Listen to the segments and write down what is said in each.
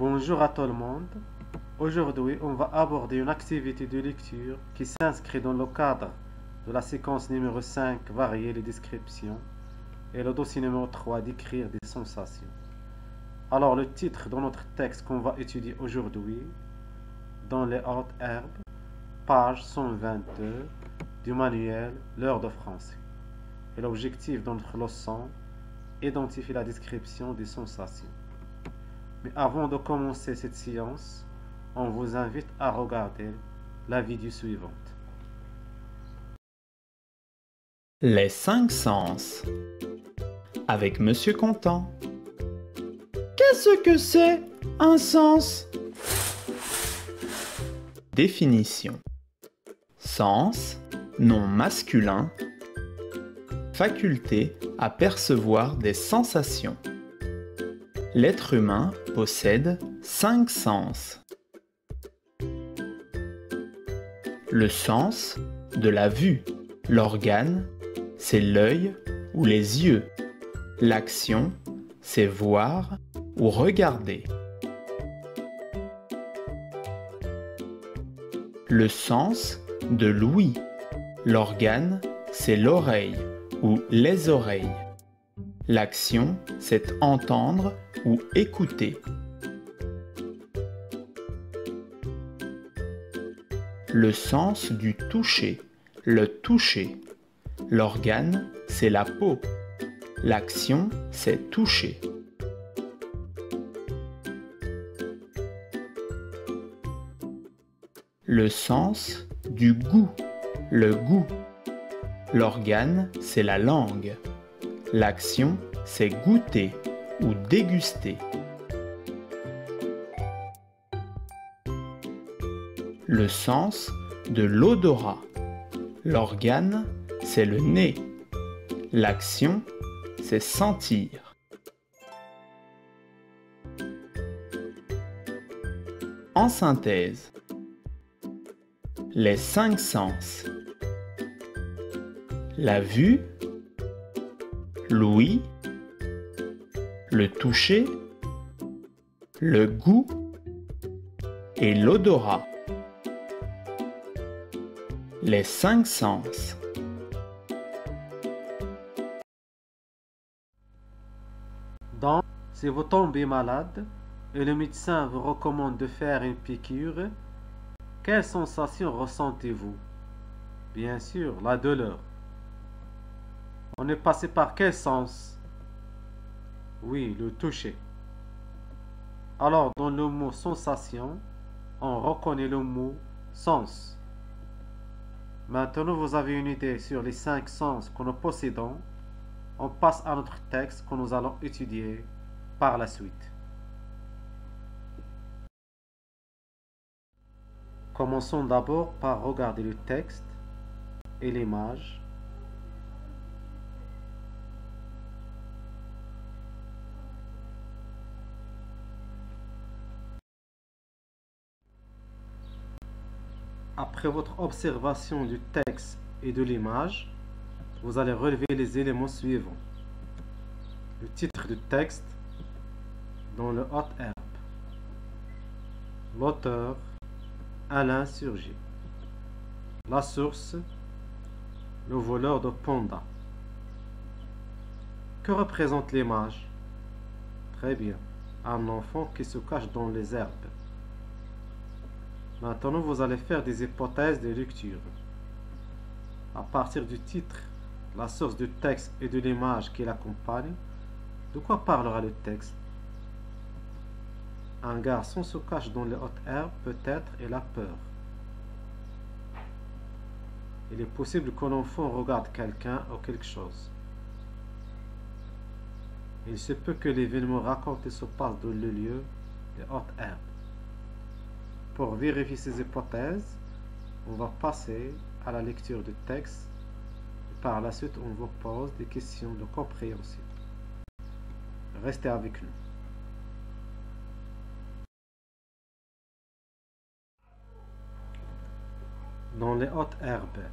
Bonjour à tout le monde. Aujourd'hui, on va aborder une activité de lecture qui s'inscrit dans le cadre de la séquence numéro 5, varier les descriptions, et le dossier numéro 3, décrire des sensations. Alors, le titre de notre texte qu'on va étudier aujourd'hui, dans les hautes herbes, page 122 du manuel L'heure de français. Et l'objectif de notre leçon, identifier la description des sensations. Mais avant de commencer cette séance, on vous invite à regarder la vidéo suivante. Les 5 sens. Avec Monsieur Content. Qu'est-ce que c'est un sens? Définition. Sens, nom masculin, faculté à percevoir des sensations. L'être humain possède 5 sens. Le sens de la vue, l'organe, c'est l'œil ou les yeux. L'action, c'est voir ou regarder. Le sens de l'ouïe, l'organe, c'est l'oreille ou les oreilles. L'action, c'est entendre ou écouter. Le sens du toucher, le toucher. L'organe, c'est la peau. L'action, c'est toucher. Le sens du goût, le goût. L'organe, c'est la langue. L'action, c'est goûter ou déguster. Le sens de l'odorat. L'organe, c'est le nez. L'action, c'est sentir. En synthèse, les 5 sens. La vue, l'ouïe, le toucher, le goût et l'odorat. Les 5 sens. Donc, si vous tombez malade et le médecin vous recommande de faire une piqûre, quelle sensation ressentez-vous? Bien sûr, la douleur. On est passé par quel sens? Oui, le toucher. Alors, dans le mot sensation, on reconnaît le mot sens. Maintenant, vous avez une idée sur les 5 sens que nous possédons. On passe à notre texte que nous allons étudier par la suite. Commençons d'abord par regarder le texte et l'image. Après votre observation du texte et de l'image, vous allez relever les éléments suivants. Le titre du texte dans le haute herbe. L'auteur, Alain Surgé. La source, le voleur de panda. Que représente l'image? Très bien, un enfant qui se cache dans les herbes. Maintenant, vous allez faire des hypothèses de lecture. À partir du titre, la source du texte et de l'image qui l'accompagne, de quoi parlera le texte? Un garçon se cache dans les hautes herbes, peut-être il a peur. Il est possible que l'enfant regarde quelqu'un ou quelque chose. Il se peut que l'événement raconté se passe dans le lieu des hautes herbes. Pour vérifier ces hypothèses, on va passer à la lecture du texte et par la suite on vous pose des questions de compréhension. Restez avec nous. Dans les hautes herbes,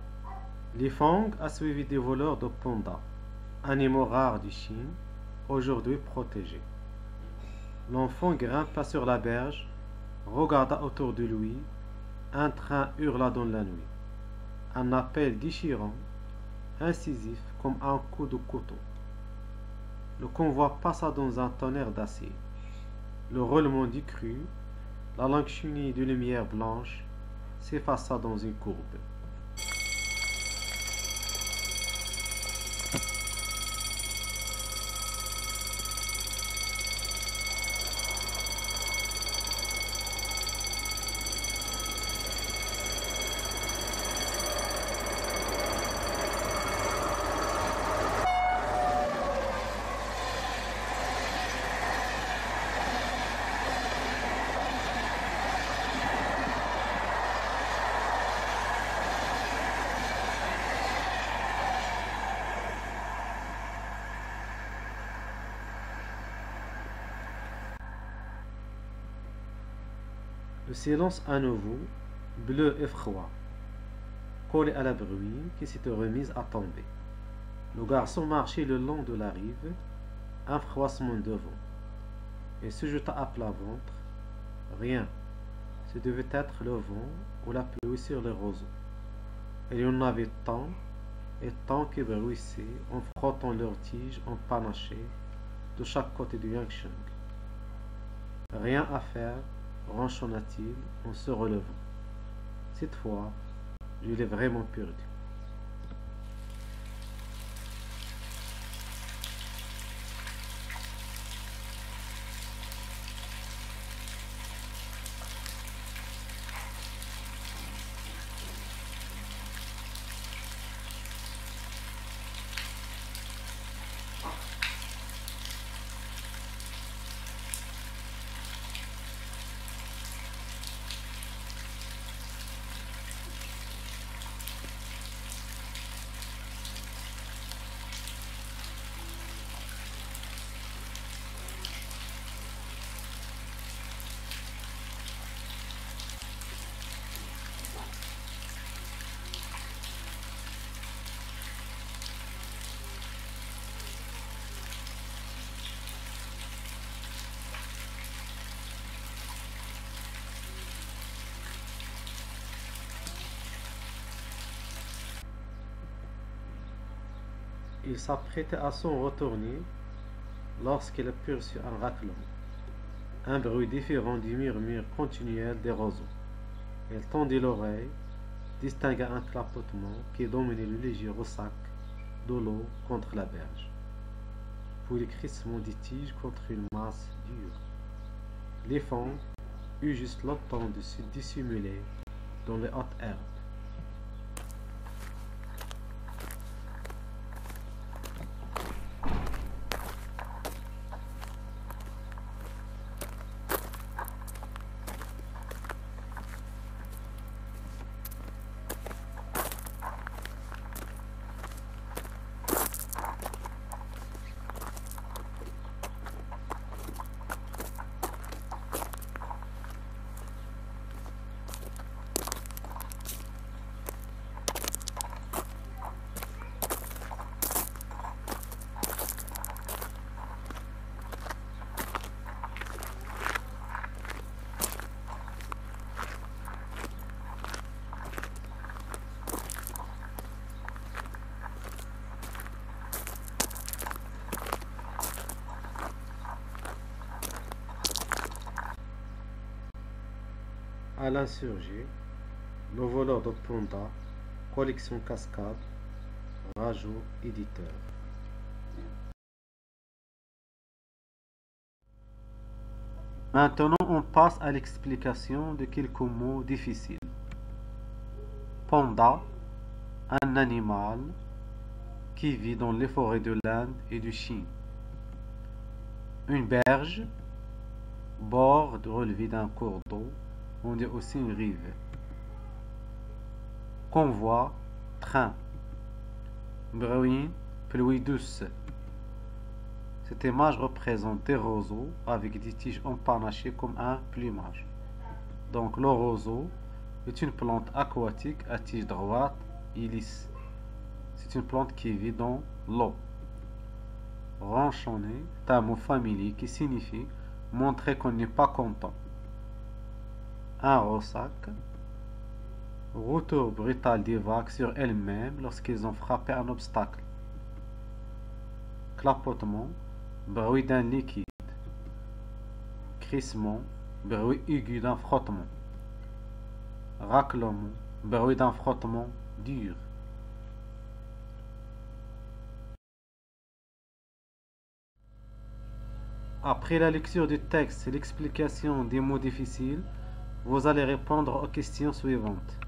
Li Fong a suivi des voleurs de pandas, animaux rares de Chine, aujourd'hui protégés. L'enfant grimpa sur la berge, regarda autour de lui. Un train hurla dans la nuit. Un appel déchirant, incisif comme un coup de couteau. Le convoi passa dans un tonnerre d'acier. Le roulement du cru, la langue chenille de lumière blanche, s'effaça dans une courbe. Le silence à nouveau, bleu et froid, collé à la bruine qui s'était remise à tomber. Le garçon marchait le long de la rive, un froissement de vent, et se jeta à plat ventre. Rien, ce devait être le vent ou la pluie sur les roseaux. Il y en avait tant et tant qui bruissaient en frottant leurs tiges empanachées de chaque côté du Yangtze. Rien à faire, ronchonna-t-il en se relevant. Cette fois, je l'ai vraiment perdu. Il s'apprêtait à s'en retourner lorsqu'il aperçut un raclement, un bruit différent du murmure continuel des roseaux. Il tendit l'oreille, distingua un clapotement qui dominait le léger ressac de l'eau contre la berge, puis le crissement des tiges contre une masse dure. L'éléphant eut juste le temps de se dissimuler dans les hautes herbes. À l'insurgé, le voleur de Panda, collection Cascade, Rajo, éditeur. Maintenant, on passe à l'explication de quelques mots difficiles. Panda, un animal qui vit dans les forêts de l'Inde et du Chine. Une berge, bord relevé d'un cours d'eau. On dit aussi une rive. Convoi, train. Bruine, pluie douce. Cette image représente des roseaux avec des tiges empanachées comme un plumage. Donc le roseau est une plante aquatique à tige droite et lisse. C'est une plante qui vit dans l'eau. Ronchonner est un mot familier qui signifie montrer qu'on n'est pas content. Un ressac, retour brutal des vagues sur elles-mêmes lorsqu'ils ont frappé un obstacle. Clapotement, bruit d'un liquide. Crissement, bruit aigu d'un frottement. Raclement, bruit d'un frottement dur. Après la lecture du texte et l'explication des mots difficiles, vous allez répondre aux questions suivantes.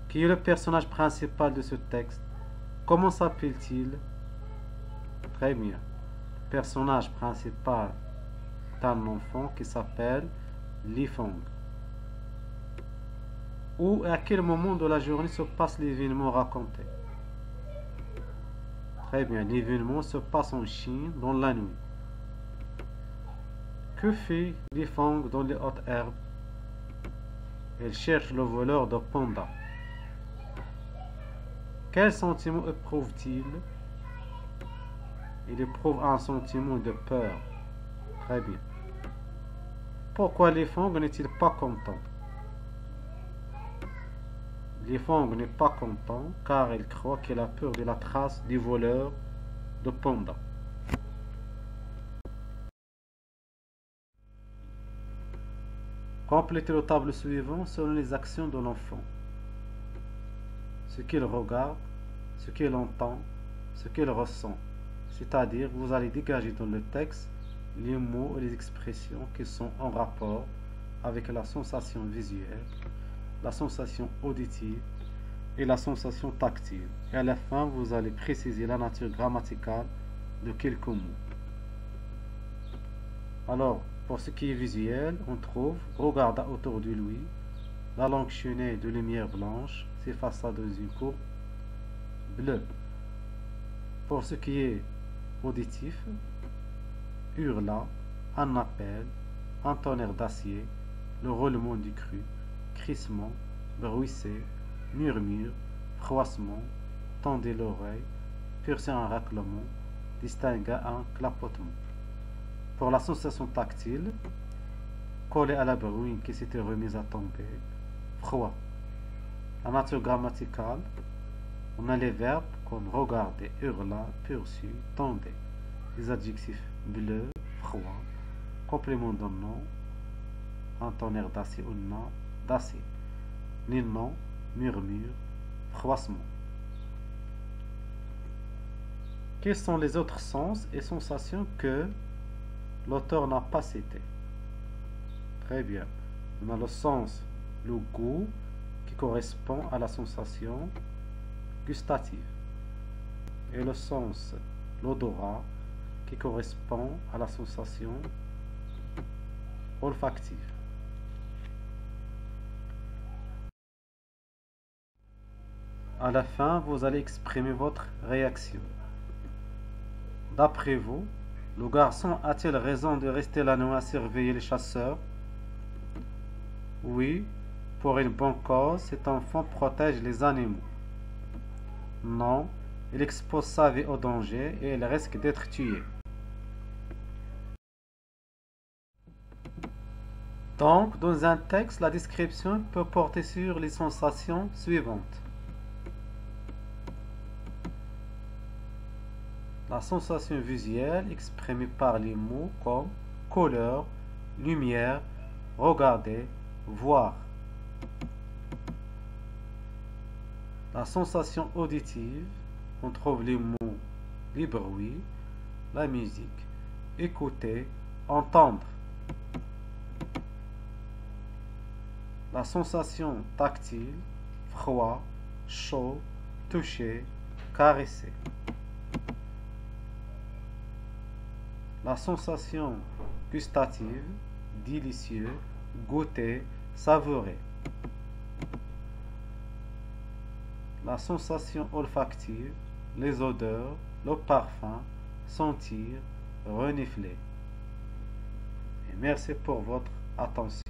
Qui est le personnage principal de ce texte? Comment s'appelle-t-il? Très bien. Le personnage principal est un enfant qui s'appelle Li Fong. Où et à quel moment de la journée se passe l'événement raconté? Très bien, l'événement se passe en Chine dans la nuit. Que fait Li Fong dans les hautes herbes? Elle cherche le voleur de panda. Quel sentiment éprouve-t-il? Il éprouve un sentiment de peur. Très bien. Pourquoi Li Fong n'est-il pas content? Li Fong n'est pas content car il croit qu'il a peur de la trace du voleur de panda. Complétez le tableau suivant selon les actions de l'enfant. Ce qu'il regarde, ce qu'il entend, ce qu'il ressent. C'est-à-dire, vous allez dégager dans le texte les mots et les expressions qui sont en rapport avec la sensation visuelle, la sensation auditive et la sensation tactile. Et à la fin, vous allez préciser la nature grammaticale de quelques mots. Alors, pour ce qui est visuel, on trouve regarda autour de lui, la longue chaînée de lumière blanche s'effaça dans une courbe bleue. Pour ce qui est auditif, hurla, un appel, un tonnerre d'acier, le roulement du cru, crissement, bruissait, murmure, froissement, tendait l'oreille, perçut un raclement, distingua un clapotement. Pour la sensation tactile, collé à la bruine qui s'était remise à tomber, froid. La nature grammaticale, on a les verbes comme regarder, hurla, perçu, tendait. Les adjectifs bleu, froid, complément d'un nom, un tonnerre d'acier ou non d'acier. Les noms, murmure, froissement. Quels sont les autres sens et sensations que l'auteur n'a pas cités? Très bien. On a le sens, le goût, qui correspond à la sensation gustative. Et le sens, l'odorat, qui correspond à la sensation olfactive. À la fin, vous allez exprimer votre réaction. D'après vous, le garçon a-t-il raison de rester la nuit à surveiller les chasseurs? Oui, pour une bonne cause, cet enfant protège les animaux. Non, il expose sa vie au danger et il risque d'être tué. Donc, dans un texte, la description peut porter sur les sensations suivantes. La sensation visuelle exprimée par les mots comme couleur, lumière, regarder, voir. La sensation auditive, on trouve les mots, les bruits, la musique, écouter, entendre. La sensation tactile, froid, chaud, toucher, caresser. La sensation gustative, délicieux, goûter, savourer. La sensation olfactive, les odeurs, le parfum, sentir, renifler. Et merci pour votre attention.